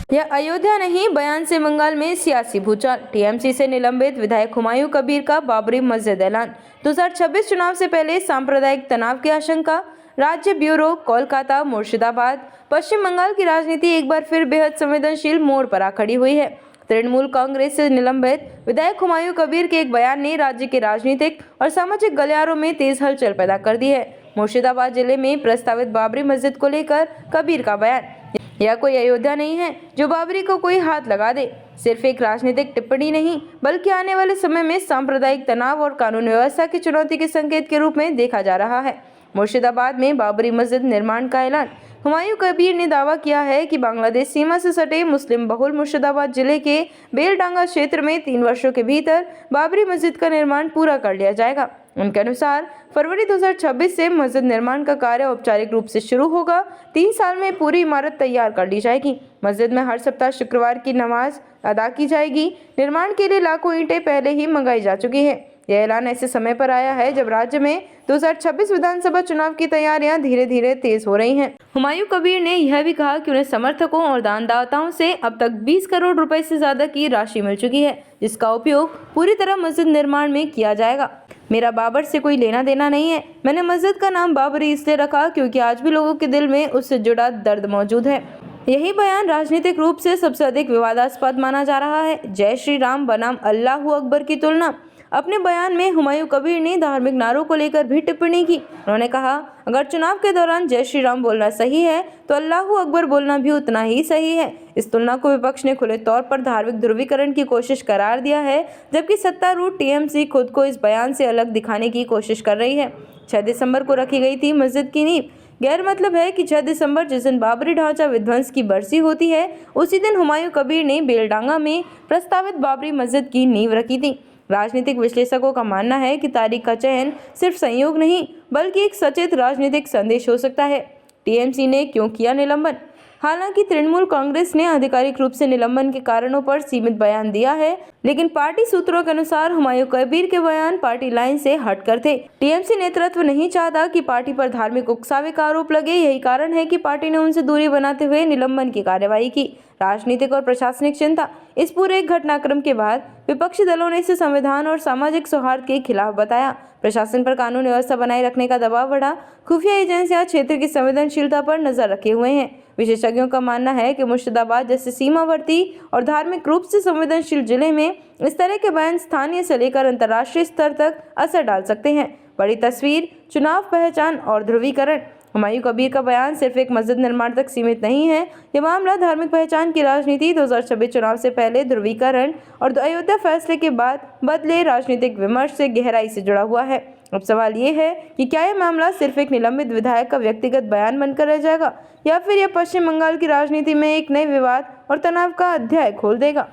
यह अयोध्या नहीं, बयान से बंगाल में सियासी भूचाल। टीएमसी से निलंबित विधायक हुमायूं कबीर का बाबरी मस्जिद ऐलान। 2026 चुनाव से पहले सांप्रदायिक तनाव की आशंका। राज्य ब्यूरो, कोलकाता, मुर्शिदाबाद। पश्चिम बंगाल की राजनीति एक बार फिर बेहद संवेदनशील मोड़ पर आ खड़ी हुई है। तृणमूल कांग्रेस से निलंबित विधायक हुमायूं कबीर के एक बयान ने राज्य के राजनीतिक और सामाजिक गलियारों में तेज हलचल पैदा कर दी है। मुर्शिदाबाद जिले में प्रस्तावित बाबरी मस्जिद को लेकर कबीर का बयान। यह कोई अयोध्या नहीं है जो बाबरी को कोई हाथ लगा दे। सिर्फ एक राजनीतिक टिप्पणी नहीं, बल्कि आने वाले समय में सांप्रदायिक तनाव और कानून व्यवस्था की चुनौती के संकेत के रूप में देखा जा रहा है। मुर्शिदाबाद में बाबरी मस्जिद निर्माण का ऐलान। हुमायूं कबीर ने दावा किया है कि बांग्लादेश सीमा से सटे मुस्लिम बहुल मुर्शिदाबाद जिले के बेलडांगा क्षेत्र में 3 वर्षों के भीतर बाबरी मस्जिद का निर्माण पूरा कर लिया जाएगा। उनके अनुसार फरवरी 2026 से मस्जिद निर्माण का कार्य औपचारिक रूप से शुरू होगा। 3 साल में पूरी इमारत तैयार कर ली जाएगी। मस्जिद में हर सप्ताह शुक्रवार की नमाज अदा की जाएगी। निर्माण के लिए लाखों ईंटें पहले ही मंगाई जा चुकी हैं। यह ऐलान ऐसे समय पर आया है जब राज्य में 2026 विधानसभा चुनाव की तैयारियां धीरे धीरे तेज हो रही हैं। हुमायूं कबीर ने यह भी कहा कि उन्हें समर्थकों और दानदाताओं से अब तक 20 करोड़ रुपए से ज्यादा की राशि मिल चुकी है, जिसका उपयोग पूरी तरह मस्जिद निर्माण में किया जाएगा। मेरा बाबर से कोई लेना देना नहीं है। मैंने मस्जिद का नाम बाबरी इसलिए रखा क्योंकि आज भी लोगों के दिल में उससे जुड़ा दर्द मौजूद है। यही बयान राजनीतिक रूप से सबसे अधिक विवादास्पद माना जा रहा है। जय श्री राम बनाम अल्लाहू अकबर की तुलना। अपने बयान में हुमायूं कबीर ने धार्मिक नारों को लेकर भी टिप्पणी की। उन्होंने कहा, अगर चुनाव के दौरान जय श्री राम बोलना सही है तो अल्लाहू अकबर बोलना भी उतना ही सही है। इस तुलना को विपक्ष ने खुले तौर पर धार्मिक ध्रुवीकरण की कोशिश करार दिया है, जबकि सत्तारूढ़ टीएमसी खुद को इस बयान से अलग दिखाने की कोशिश कर रही है। 6 दिसंबर को रखी गई थी मस्जिद की नींव। गैर मतलब है कि 6 दिसंबर जिस दिन बाबरी ढांचा विध्वंस की बरसी होती है, उसी दिन हुमायूं कबीर ने बेलडांगा में प्रस्तावित बाबरी मस्जिद की नींव रखी थी। राजनीतिक विश्लेषकों का मानना है कि तारीख का चयन सिर्फ संयोग नहीं, बल्कि एक सचेत राजनीतिक संदेश हो सकता है। टीएमसी ने क्यों किया निलंबन? हालांकि तृणमूल कांग्रेस ने आधिकारिक रूप से निलंबन के कारणों पर सीमित बयान दिया है, लेकिन पार्टी सूत्रों के अनुसार हुमायूं कबीर के बयान पार्टी लाइन से हटकर थे। टीएमसी नेतृत्व नहीं चाहता कि पार्टी पर धार्मिक उकसावे का आरोप लगे। यही कारण है कि पार्टी ने उनसे दूरी बनाते हुए निलंबन की कार्यवाही की। राजनीतिक और प्रशासनिक चिंता। इस पूरे घटनाक्रम के बाद विपक्षी दलों ने इसे संविधान और सामाजिक सौहार्द के खिलाफ बताया। प्रशासन पर कानून व्यवस्था बनाए रखने का दबाव बढ़ा। खुफिया एजेंसियां क्षेत्र की संवेदनशीलता पर नजर रखे हुए हैं। विशेषज्ञों का मानना है कि मुर्शिदाबाद जैसे सीमावर्ती और धार्मिक रूप से संवेदनशील जिले में इस तरह के बयान स्थानीय से लेकर अंतर्राष्ट्रीय स्तर तक असर डाल सकते हैं। बड़ी तस्वीर, चुनाव, पहचान और ध्रुवीकरण। हुमायूं कबीर का बयान सिर्फ एक मस्जिद निर्माण तक सीमित नहीं है। यह मामला धार्मिक पहचान की राजनीति, 2026 चुनाव से पहले ध्रुवीकरण और अयोध्या फैसले के बाद बदले राजनीतिक विमर्श से गहराई से जुड़ा हुआ है। अब सवाल ये है कि क्या यह मामला सिर्फ एक निलंबित विधायक का व्यक्तिगत बयान बनकर रह जाएगा, या फिर यह पश्चिम बंगाल की राजनीति में एक नए विवाद और तनाव का अध्याय खोल देगा।